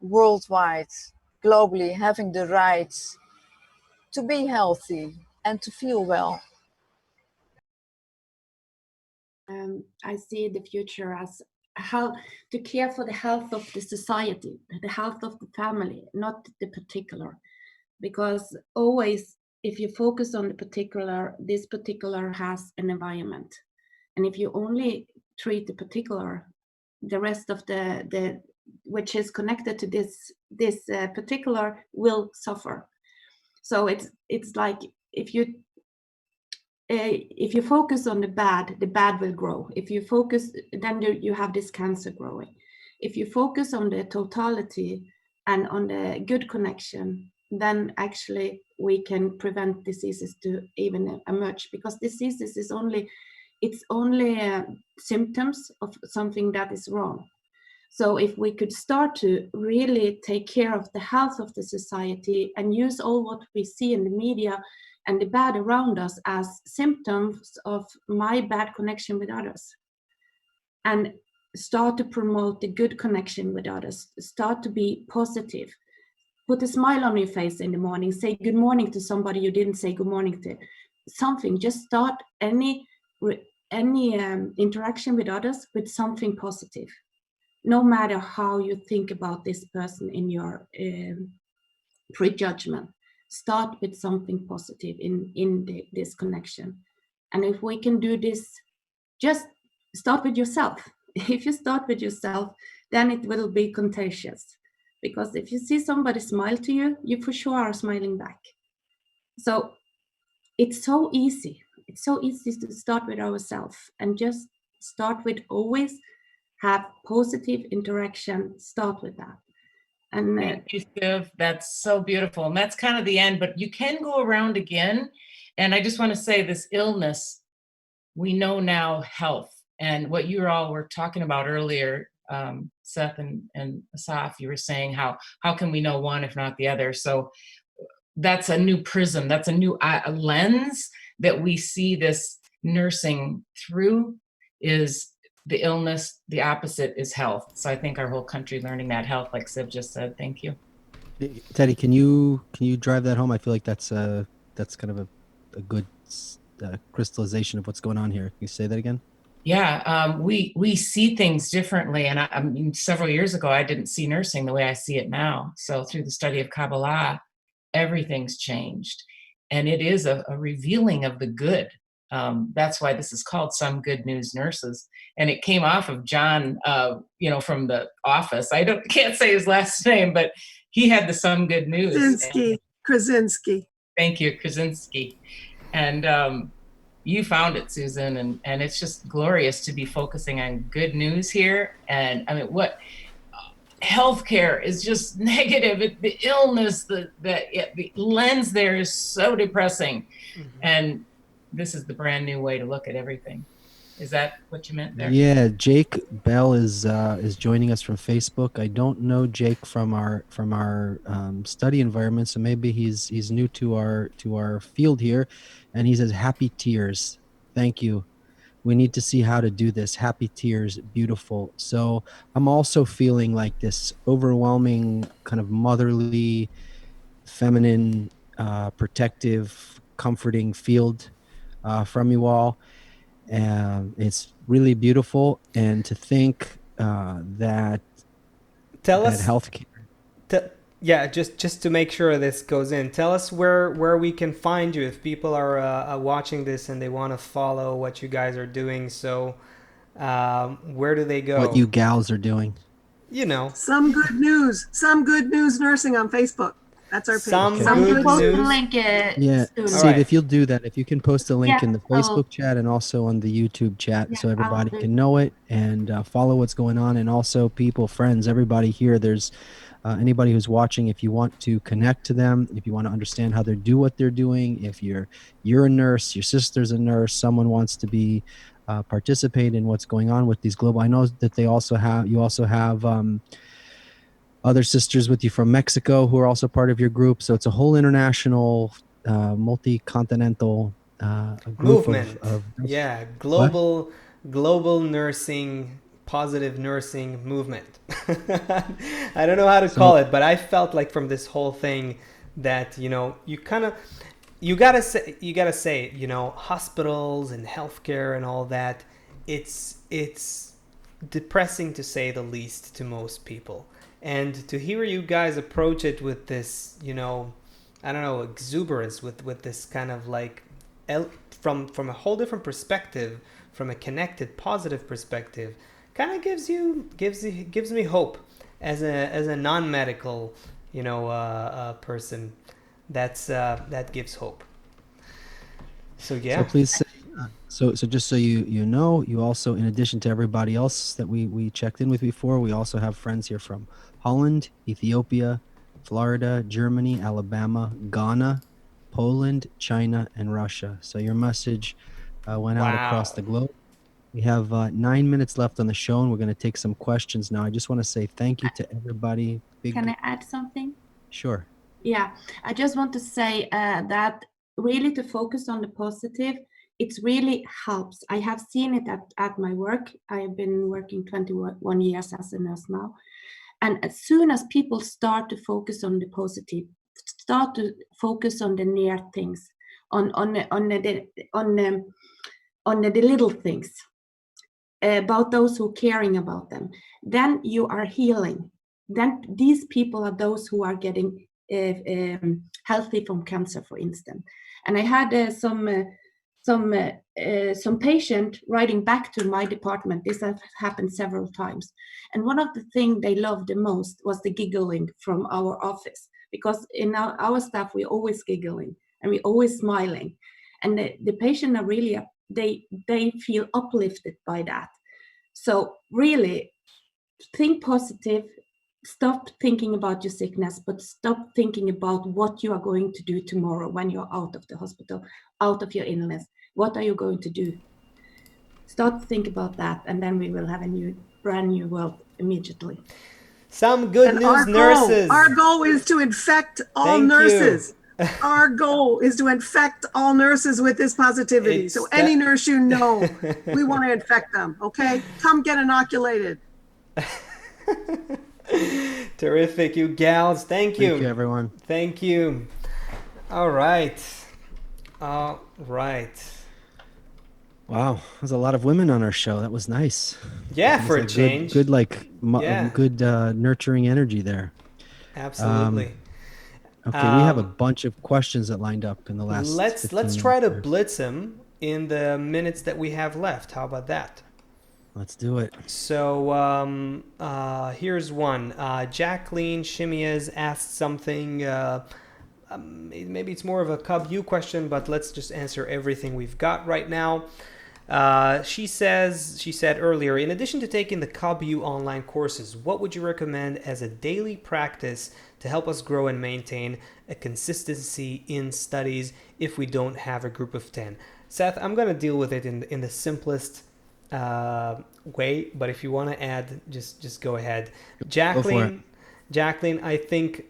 worldwide, globally, having the rights to be healthy and to feel well. I see the future as how to care for the health of the society, the health of the family, not the particular. Because always, if you focus on the particular, this particular has an environment. And if you only treat the particular, the rest of the which is connected to this particular will suffer. So it's like, if you focus on the bad will grow. If you focus, then you have this cancer growing. If you focus on the totality and on the good connection, then actually we can prevent diseases to even emerge, because diseases is only it's only symptoms of something that is wrong. So if we could start to really take care of the health of the society and use all what we see in the media and the bad around us as symptoms of my bad connection with others, and start to promote the good connection with others, start to be positive, put a smile on your face in the morning, say good morning to somebody you didn't say good morning to, something, just start any interaction with others with something positive, no matter how you think about this person in your prejudgment. Start with something positive in this connection. And if we can do this, just start with yourself. If you start with yourself, then it will be contagious. Because if you see somebody smile to you, you for sure are smiling back. So it's so easy. It's so easy to start with ourselves and just start with always have positive interaction. Start with that. And Thank you, Siv. That's so beautiful. And that's kind of the end, but you can go around again. And I just want to say this illness, we know now health. And what you all were talking about earlier, Seth and Asaf, you were saying how can we know one if not the other? So that's a new prism. That's a new lens that we see this nursing through, is the illness, the opposite is health. So I think our whole country learning that health, like Siv just said. Thank you. Teddy, can you drive that home? I feel like that's kind of a good crystallization of what's going on here. Can you say that again? Yeah, we see things differently. And I mean, several years ago, I didn't see nursing the way I see it now. So through the study of Kabbalah, everything's changed. And it is a revealing of the good. That's why this is called Some Good News Nurses. And it came off of John, from The Office. Can't say his last name, but he had the Some Good News. Krasinski. Thank you, Krasinski. And you found it, Susan, and it's just glorious to be focusing on good news here. And I mean, what healthcare is just negative. The illness, the lens there is so depressing. Mm-hmm. And this is the brand new way to look at everything. Is that what you meant there? Yeah, Jake Bell is joining us from Facebook. I don't know Jake from our study environment, so maybe he's new to our field here, and he says happy tears. Thank you. We need to see how to do this. Happy tears, beautiful. So I'm also feeling like this overwhelming kind of motherly, feminine, protective, comforting field from you all. It's really beautiful, and to think that tell us healthcare. Yeah, just to make sure this goes in, tell us where we can find you if people are watching this and they want to follow what you guys are doing. So where do they go? What you gals are doing. Some Good News Nursing on Facebook. That's our page. Some Good News. Link it. Yeah, Steve, right. If you'll do that, if you can post a link in the Facebook chat and also on the YouTube chat, so everybody can know it and follow what's going on. And also people, friends, everybody here, there's anybody who's watching, if you want to connect to them, if you want to understand how they do what they're doing, if you're a nurse, your sister's a nurse, someone wants to be participate in what's going on with these global. I know that you also have other sisters with you from Mexico who are also part of your group. So it's a whole international, multi-continental group movement. Of global nursing, positive nursing movement. I don't know how to call it, but I felt like from this whole thing that you gotta say, hospitals and healthcare and all that, it's depressing to say the least to most people. And to hear you guys approach it with this, exuberance, with this kind of like, from a whole different perspective, from a connected, positive perspective, kind of gives me hope as a non-medical, person. That gives hope. So yeah. So please say. So just so you know, you also, in addition to everybody else that we checked in with before, we also have friends here from Holland, Ethiopia, Florida, Germany, Alabama, Ghana, Poland, China, and Russia. So your message went out across Wow. the globe. We have 9 minutes left on the show, and we're going to take some questions now. I just want to say thank you to everybody. Can I add something? Sure. Yeah, I just want to say that really to focus on the positive, it really helps. I have seen it at my work. I have been working 21 years as a nurse now. And as soon as people start to focus on the positive, start to focus on the near things, on the little things, about those who are caring about them, then you are healing. Then these people are those who are getting healthy from cancer, for instance. And I had some patient writing back to my department. This has happened several times. And one of the things they loved the most was the giggling from our office, because in our staff, we're always giggling and we're always smiling. And the patient are really, they feel uplifted by that. So really think positive. Stop thinking about your sickness, but stop thinking about what you are going to do tomorrow when you're out of the hospital, out of your illness. What are you going to do? Start to think about that, and then we will have a brand new world immediately. Some good And news, nurses. our goal is to infect all Thank nurses. you. Our goal is to infect all nurses with this positivity. So any nurse you know, we want to infect them. Okay, come get inoculated. Terrific, you gals. Thank you. Thank you, everyone. Thank you. All right. All right. Wow, there's a lot of women on our show. That was nice. Yeah, for a change. Good, like, Yeah. good nurturing energy there. Absolutely. Okay, we have a bunch of questions that lined up in the last. Let's try to blitz them in the minutes that we have left. How about that? Let's do it. So here's one. Jacqueline Shimias asked something. Maybe it's more of a Cub U question, but let's just answer everything we've got right now. She said earlier, in addition to taking the Cub U online courses, what would you recommend as a daily practice to help us grow and maintain a consistency in studies if we don't have a group of 10? Seth, I'm going to deal with it in the simplest way, but if you want to add, just go ahead. Jacqueline, I think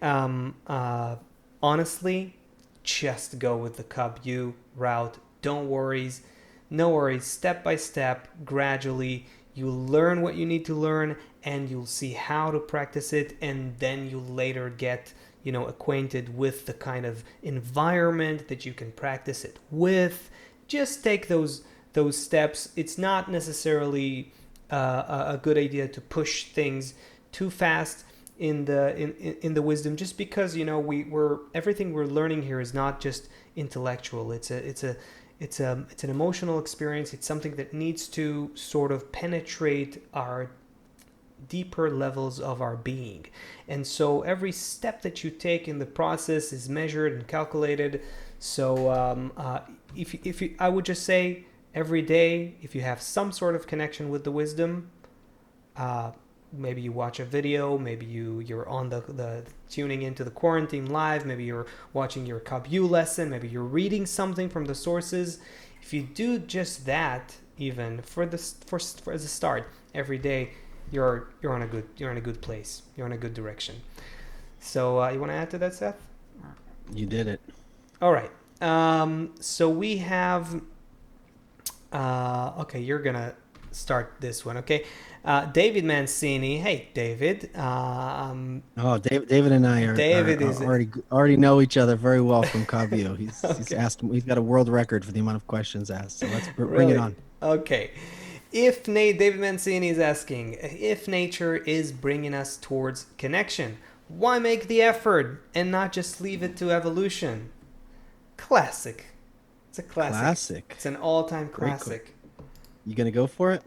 honestly, just go with the Cub U route. No worries, step by step, gradually. You learn what you need to learn, and you'll see how to practice it, and then you'll later get acquainted with the kind of environment that you can practice it with. Just take those steps. It's not necessarily a good idea to push things too fast in the wisdom, just because we're everything we're learning here is not just intellectual. It's an emotional experience. It's something that needs to sort of penetrate our deeper levels of our being, and so every step that you take in the process is measured and calculated. So if you, I would just say, every day, if you have some sort of connection with the wisdom, maybe you watch a video, maybe you're on the tuning into the quarantine live, maybe you're watching your Cub U lesson, maybe you're reading something from the sources. If you do just that, even as a start every day, you're in a good place. You're in a good direction. So you want to add to that, Seth? You did it. All right. So we have. Okay, you're gonna start this one. Okay, David Mancini. Hey, David. David and I already know each other very well from Cub U. He's got a world record for the amount of questions asked. So let's bring it on. Okay. David Mancini is asking, if nature is bringing us towards connection, why make the effort and not just leave it to evolution? Classic. It's a classic. It's an all-time classic. You gonna go for it?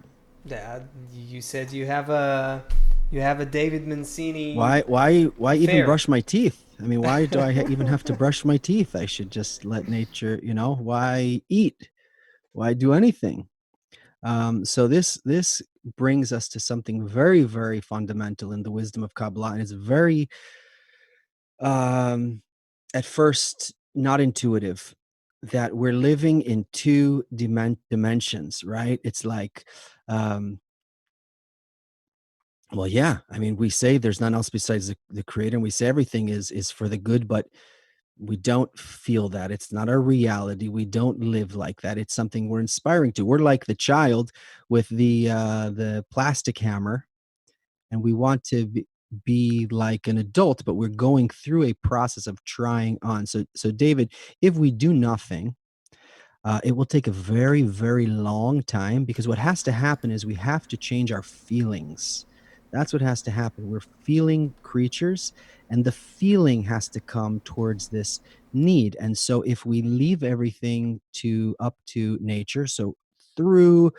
Yeah, you said you have a David Mancini. Why even brush my teeth? I mean, why do I even have to brush my teeth? I should just let nature. Why eat? Why do anything? So this brings us to something very, very fundamental in the wisdom of Kabbalah, and it's very, at first, not intuitive. that we're living in two dimensions, right? It's like, well, yeah, I mean, we say there's none else besides the creator, and we say everything is for the good, but we don't feel that. It's not our reality. We don't live like that. It's something we're inspiring to. We're like the child with the plastic hammer, and we want to be like an adult, but we're going through a process of trying on. So David, if we do nothing, it will take a very, very long time, because what has to happen is we have to change our feelings. That's what has to happen. We're feeling creatures, and the feeling has to come towards this need. And so if we leave everything to up to nature, so through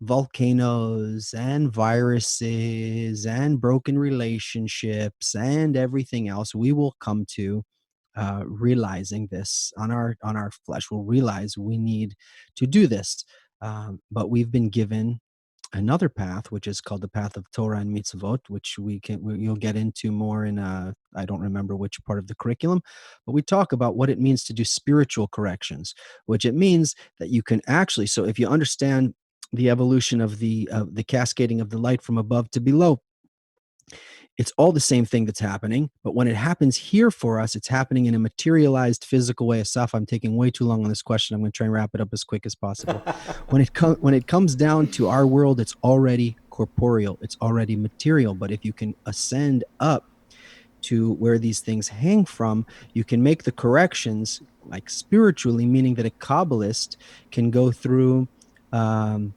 volcanoes and viruses and broken relationships and everything else, we will come to realizing this on our flesh. We'll realize we need to do this, but we've been given another path, which is called the path of Torah and Mitzvot, which you'll get into more in I don't remember which part of the curriculum, but we talk about what it means to do spiritual corrections, which it means that you can actually. So if you understand the evolution of the cascading of the light from above to below, it's all the same thing that's happening, but when it happens here for us, it's happening in a materialized physical way. Asaf, I'm taking way too long on this question. I'm going to try and wrap it up as quick as possible. When it comes down to our world, it's already corporeal, it's already material. But if you can ascend up to where these things hang from, you can make the corrections like spiritually, meaning that a Kabbalist can go through in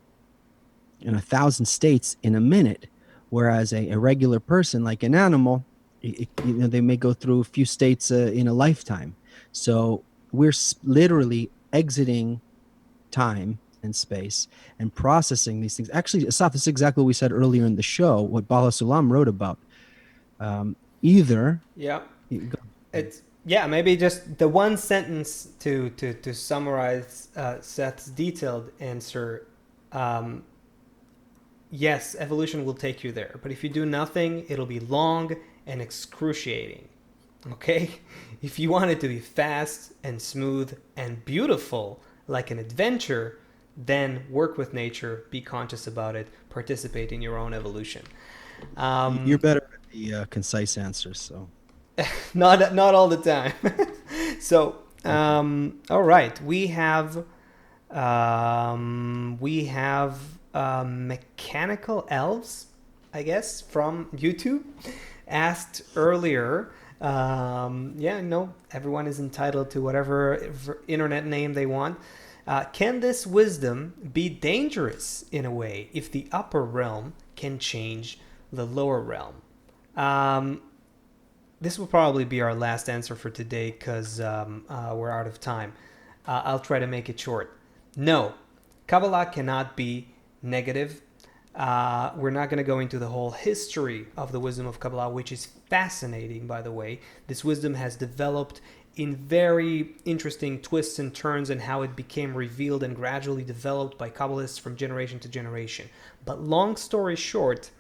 1,000 states in a minute, whereas a regular person, like an animal, they may go through a few states in a lifetime. So we're literally exiting time and space and processing these things. Actually, Asaf, this is exactly what we said earlier in the show, what Bala Sulam wrote about. Either Yeah. It's maybe just the one sentence to summarize Seth's detailed answer. Yes, evolution will take you there, but if you do nothing, it'll be long and excruciating. Okay? If you want it to be fast and smooth and beautiful, like an adventure, then work with nature, be conscious about it, participate in your own evolution. You're better at the concise answers, so. Not all the time. So, all right, we have mechanical elves, I guess, from YouTube, asked earlier. Everyone is entitled to whatever internet name they want. Can this wisdom be dangerous in a way if the upper realm can change the lower realm? This will probably be our last answer for today because we're out of time. I'll try to make it short. No, Kabbalah cannot be negative. We're not going to go into the whole history of the wisdom of Kabbalah, which is fascinating, by the way. This wisdom has developed in very interesting twists and turns and how it became revealed and gradually developed by Kabbalists from generation to generation. But long story short,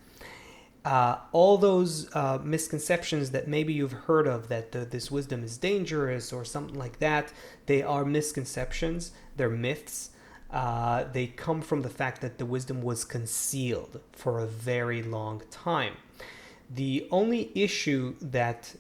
all those misconceptions that maybe you've heard of, that this wisdom is dangerous or something like that, they are misconceptions, they're myths. They come from the fact that the wisdom was concealed for a very long time. The only issue that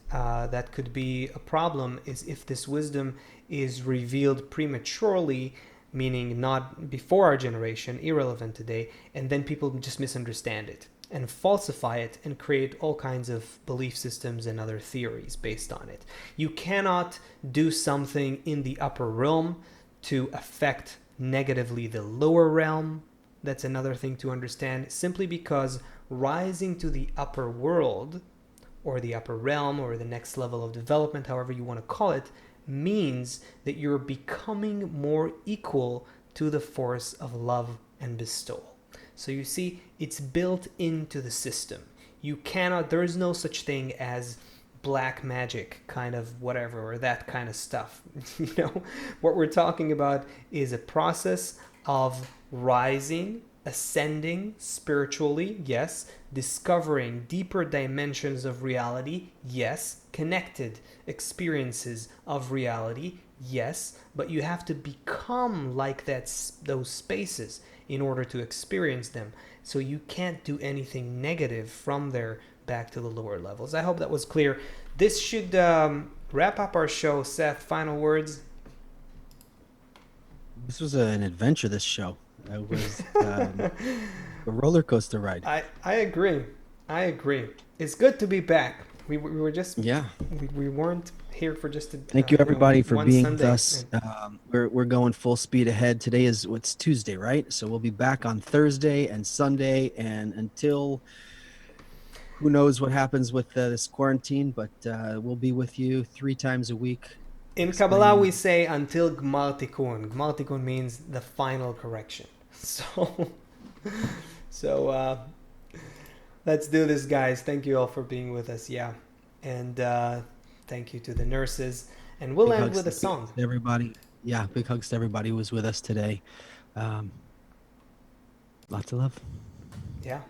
could be a problem is if this wisdom is revealed prematurely, meaning not before our generation, irrelevant today, and then people just misunderstand it and falsify it and create all kinds of belief systems and other theories based on it. You cannot do something in the upper realm to affect negatively the lower realm. That's another thing to understand, simply because rising to the upper world or the upper realm or the next level of development, however you want to call it, means that you're becoming more equal to the force of love and bestowal. So you see, it's built into the system. There is no such thing as black magic kind of whatever or that kind of stuff. What we're talking about is a process of rising ascending spiritually, yes. Discovering deeper dimensions of reality, yes. Connected experiences of reality, yes. But you have to become like those spaces in order to experience them. So you can't do anything negative from there back to the lower levels. I hope that was clear. This should wrap up our show. Seth, final words? This was an adventure, this show. It was a roller coaster ride. I agree. I agree. It's good to be back. We were just, Yeah. we weren't here for just a, Thank you, everybody, for one being Sunday. with us. We're going full speed ahead. Today is what's Tuesday, right? So we'll be back on Thursday and Sunday, and until who knows what happens with this quarantine, but we'll be with you 3 times a week. In Kabbalah, we say until Gmar Tikkun. Gmar Tikkun means the final correction. So let's do this, guys. Thank you all for being with us. Yeah. And thank you to the nurses. And we'll end with a song. Everybody. Yeah, big hugs to everybody who was with us today. Lots of love. Yeah.